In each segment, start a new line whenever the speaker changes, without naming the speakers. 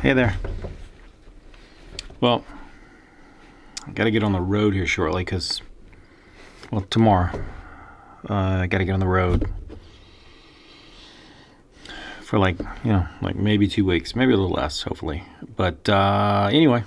Hey there. Well, I gotta get on the road here shortly because, well, tomorrow I gotta get on the road for like maybe 2 weeks, maybe a little less, hopefully. But anyway,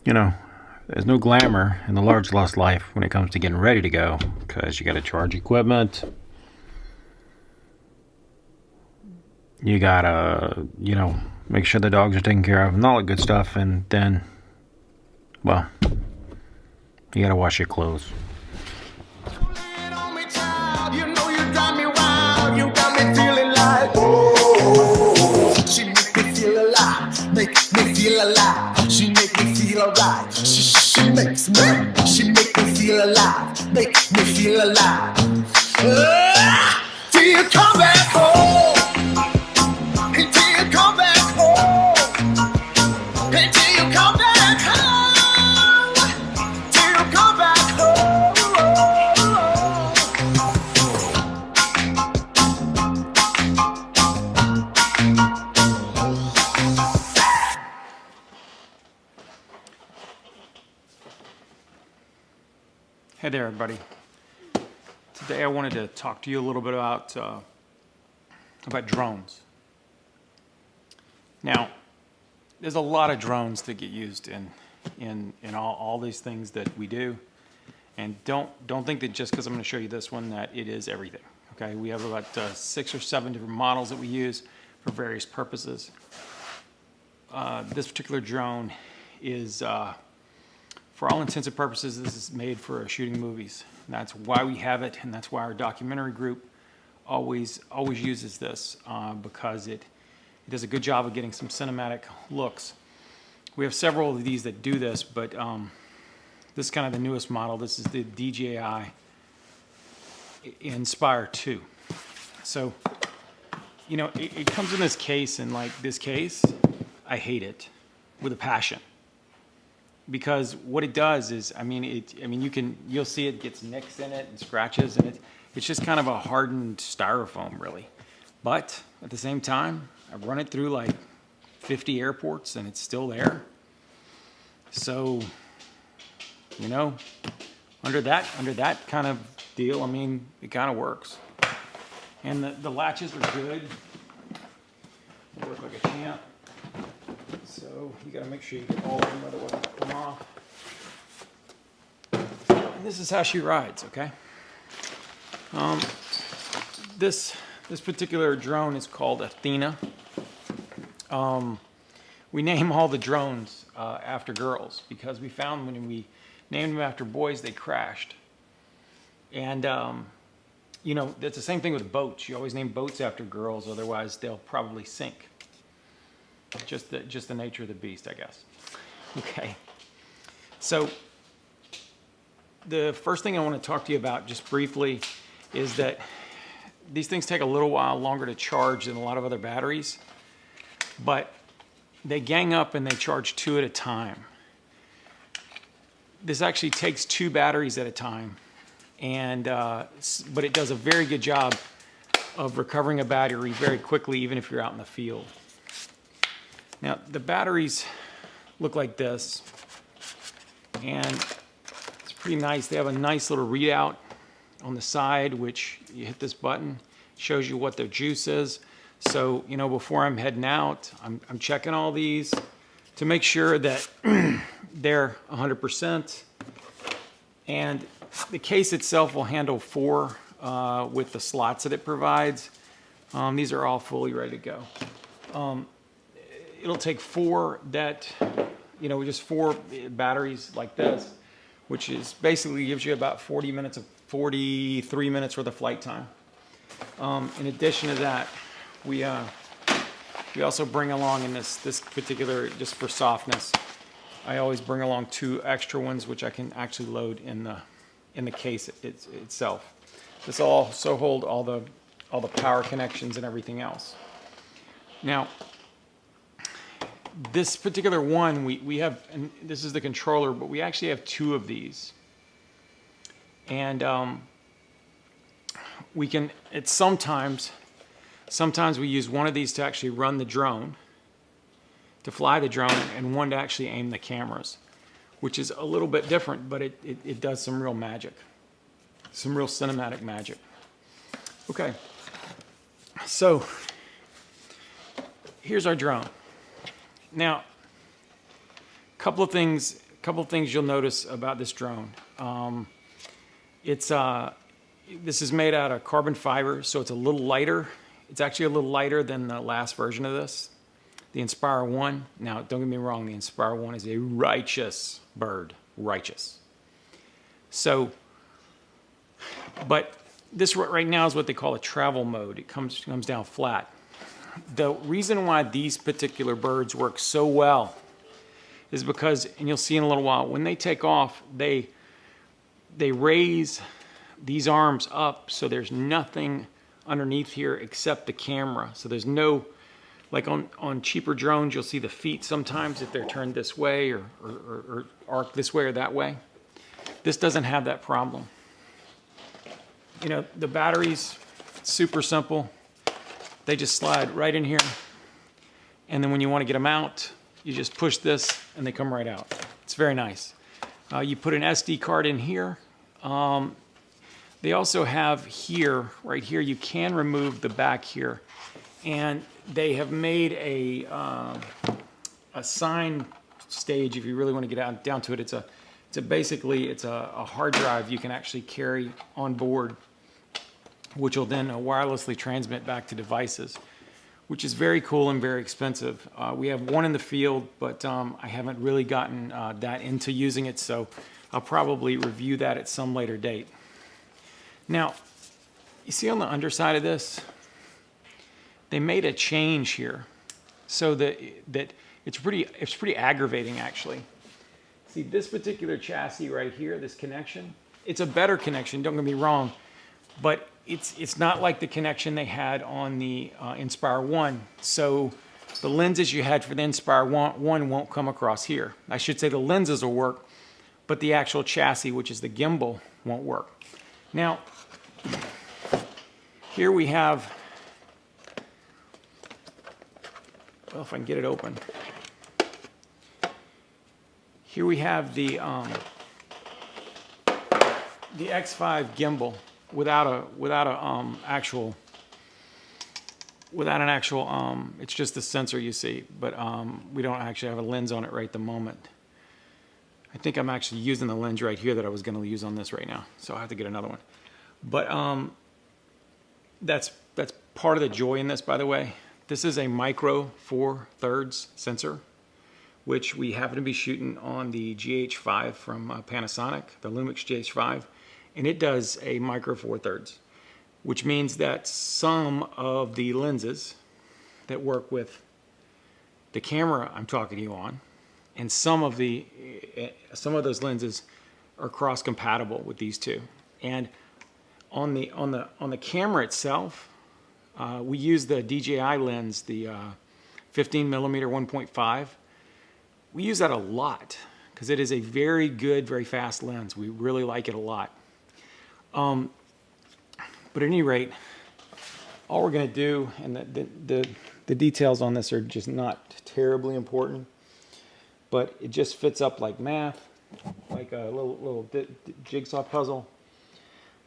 there's no glamour in the large lost life when it comes to getting ready to go because you gotta charge equipment. You gotta, make sure the dogs are taken care of and all that good stuff. And then, well, you gotta wash your clothes. She make me feel alive, make me feel alive. She make me feel alright. She makes me, she make me feel alive, make me feel alive. Till you come back home. Until you come back home. Until you come back home. Till you come back home. Hey there, everybody. Today I wanted to talk to you a little bit about drones. Now, there's a lot of drones that get used in all these things that we do, and don't think that just because I'm going to show you this one that it is everything. Okay, we have about 6 or 7 different models that we use for various purposes. This particular drone is, for all intents and purposes, this is made for shooting movies. And that's why we have it, and that's why our documentary group always uses this because it does a good job of getting some cinematic looks. We have several of these that do this, but this is kind of the newest model. This is the DJI Inspire 2. So, it comes in this case, and like this case, I hate it with a passion. Because what it does is, you'll see it gets nicks in it and scratches, and it's just kind of a hardened styrofoam, really. But at the same time, I've run it through like 50 airports, and it's still there. So, under that kind of deal, it kind of works. And the latches are good. They work like a champ. So you got to make sure you get all of them, otherwise they'll come off. And this is how she rides, okay? This particular drone is called Athena. We name all the drones after girls because we found when we named them after boys, they crashed. And it's the same thing with boats. You always name boats after girls, otherwise they'll probably sink. Just the nature of the beast, I guess. Okay. So the first thing I want to talk to you about just briefly is that these things take a little while longer to charge than a lot of other batteries, but they gang up and they charge 2 at a time. This actually takes 2 batteries at a time, and but it does a very good job of recovering a battery very quickly, even if you're out in the field. Now, the batteries look like this, and it's pretty nice. They have a nice little readout on the side, which you hit this button, shows you what their juice is. So, before I'm heading out, I'm checking all these to make sure that they're 100%. And the case itself will handle 4 with the slots that it provides. These are all fully ready to go. It'll take 4 that, just 4 batteries like this, which is basically gives you about 43 minutes worth of flight time. In addition to that, we also bring along in this particular, just for softness, I always bring along 2 extra ones, which I can actually load in the case itself. This will also hold all the power connections and everything else. Now, this particular one, we have, and this is the controller, but we actually have 2 of these. And we can, it's sometimes Sometimes we use one of these to actually run the drone, to fly the drone, and one to actually aim the cameras, which is a little bit different, but it does some real magic, some real cinematic magic. Okay, so here's our drone. Now, a couple of things you'll notice about this drone. This is made out of carbon fiber, so it's a little lighter. It's actually a little lighter than the last version of this, the Inspire 1. Now, don't get me wrong, the Inspire 1 is a righteous bird, righteous. So, but this right now is what they call a travel mode. It comes down flat. The reason why these particular birds work so well is because, and you'll see in a little while, when they take off, they raise these arms up so there's nothing underneath here except the camera. So there's no, like on cheaper drones, you'll see the feet sometimes if they're turned this way or arc this way or that way. This doesn't have that problem. You know, the batteries, super simple. They just slide right in here. And then when you want to get them out, you just push this and they come right out. It's very nice. You put an SD card in here. They also have here, right here, you can remove the back here. And they have made a sign stage if you really want to get down to it. It's a hard drive you can actually carry on board, which will then wirelessly transmit back to devices, which is very cool and very expensive. We have one in the field, but I haven't really gotten that into using it, so I'll probably review that at some later date. Now, you see on the underside of this, they made a change here, so that it's pretty aggravating actually. See this particular chassis right here, this connection, it's a better connection, don't get me wrong, but it's not like the connection they had on the Inspire 1. So the lenses you had for the Inspire 1 won't come across here. I should say the lenses will work, but the actual chassis, which is the gimbal, won't work. Now, here we have, well, if I can get it open. Here we have the X5 gimbal without an actual, it's just the sensor you see, but we don't actually have a lens on it right at the moment. I think I'm actually using the lens right here that I was going to use on this right now, so I'll have to get another one. But that's part of the joy in this, by the way. This is a micro 4/3 sensor, which we happen to be shooting on the GH5 from Panasonic, the Lumix GH5, and it does a micro 4/3, which means that some of the lenses that work with the camera I'm talking to you on, and some of those lenses are cross compatible with these two. And on the camera itself, we use the DJI lens, the 15 millimeter 1.5. We use that a lot because it is a very good, very fast lens. We really like it a lot. But at any rate, all we're going to do, and the details on this are just not terribly important, but it just fits up like math, like a little jigsaw puzzle.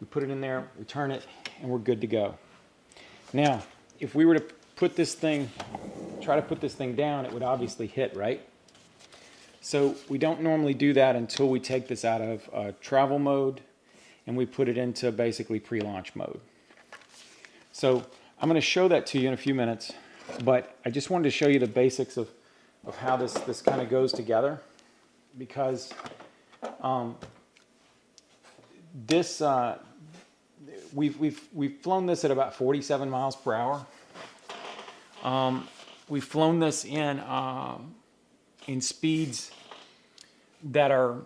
We put it in there, we turn it, and we're good to go. Now, if we were to try to put this thing down, it would obviously hit, right? So we don't normally do that until we take this out of travel mode and we put it into basically pre-launch mode. So I'm going to show that to you in a few minutes, but I just wanted to show you the basics of how this kind of goes together, because we've flown this at about 47 miles per hour. We've flown this in speeds that are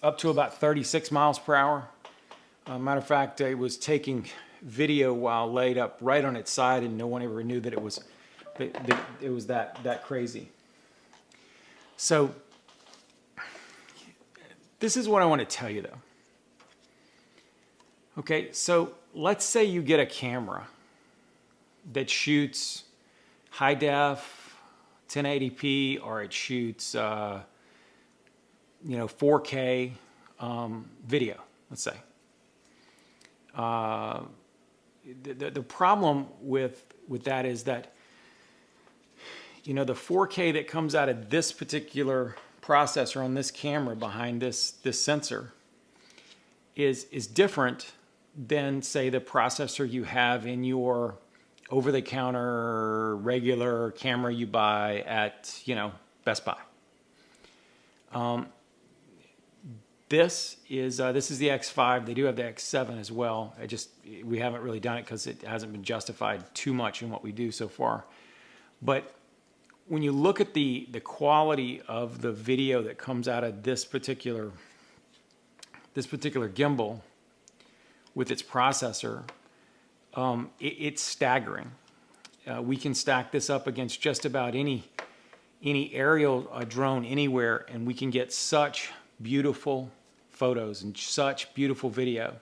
up to about 36 miles per hour. Matter of fact, it was taking video while laid up right on its side, and no one ever knew that it was that crazy. So this is what I want to tell you, though. Okay, so let's say you get a camera that shoots high def, 1080p, or it shoots 4K video, let's say. The problem with that is that the 4K that comes out of this particular processor on this camera behind this sensor is different than, say, the processor you have in your over-the-counter regular camera you buy at Best Buy. This is the X5. They do have the X7 as well. We haven't really done it because it hasn't been justified too much in what we do so far. But when you look at the quality of the video that comes out of this particular gimbal with its processor, it's staggering. We can stack this up against just about any aerial drone anywhere, and we can get such beautiful photos and such beautiful video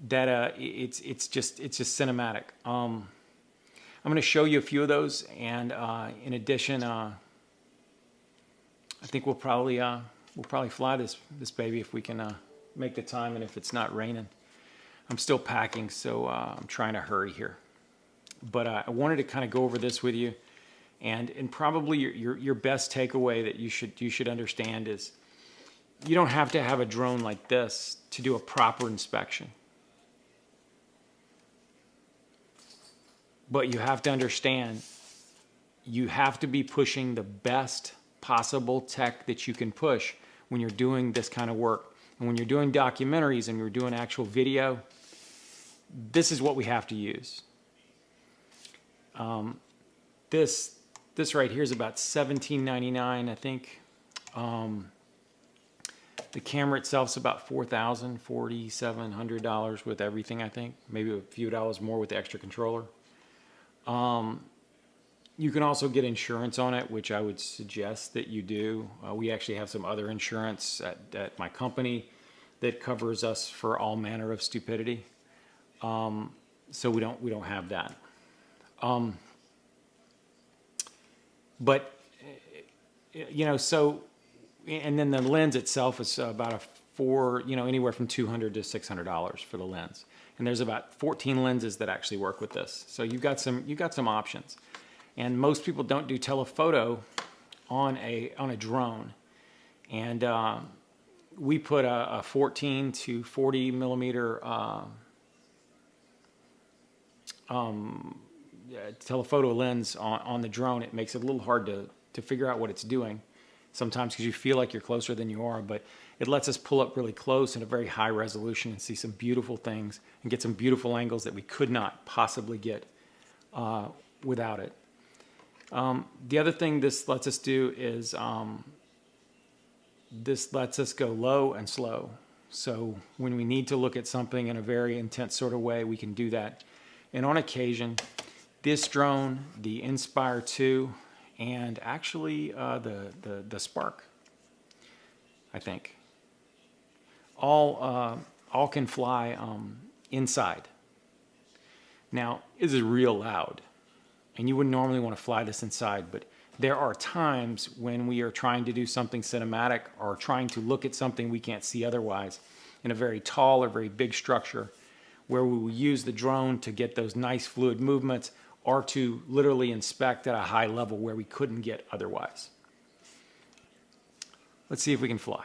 that it's just cinematic. I'm going to show you a few of those, and in addition, I think we'll probably fly this baby if we can make the time and if it's not raining. I'm still packing, so I'm trying to hurry here. But I wanted to kind of go over this with you, and probably your best takeaway that you should understand is you don't have to have a drone like this to do a proper inspection. But you have to understand, you have to be pushing the best possible tech that you can push when you're doing this kind of work. And when you're doing documentaries and you're doing actual video, this is what we have to use. This right here is about $17.99, I think. The camera itself is about $4,000, $4,700 with everything, I think. Maybe a few dollars more with the extra controller. You can also get insurance on it, which I would suggest that you do. We actually have some other insurance at my company that covers us for all manner of stupidity. So we don't have that. But so, and then the lens itself is about anywhere from $200 to $600 for the lens. And there's about 14 lenses that actually work with this. So you've got some options. And most people don't do telephoto on a drone. And we put a 14 to 40 millimeter telephoto lens on the drone. It makes it a little hard to figure out what it's doing sometimes because you feel like you're closer than you are, but it lets us pull up really close in a very high resolution and see some beautiful things and get some beautiful angles that we could not possibly get without it. The other thing this lets us do is this lets us go low and slow. So when we need to look at something in a very intense sort of way, we can do that. And on occasion, this drone, the Inspire 2, and actually the Spark, I think, all can fly inside. Now, this is real loud, and you wouldn't normally want to fly this inside, but there are times when we are trying to do something cinematic or trying to look at something we can't see otherwise in a very tall or very big structure, where we will use the drone to get those nice fluid movements or to literally inspect at a high level where we couldn't get otherwise. Let's see if we can fly.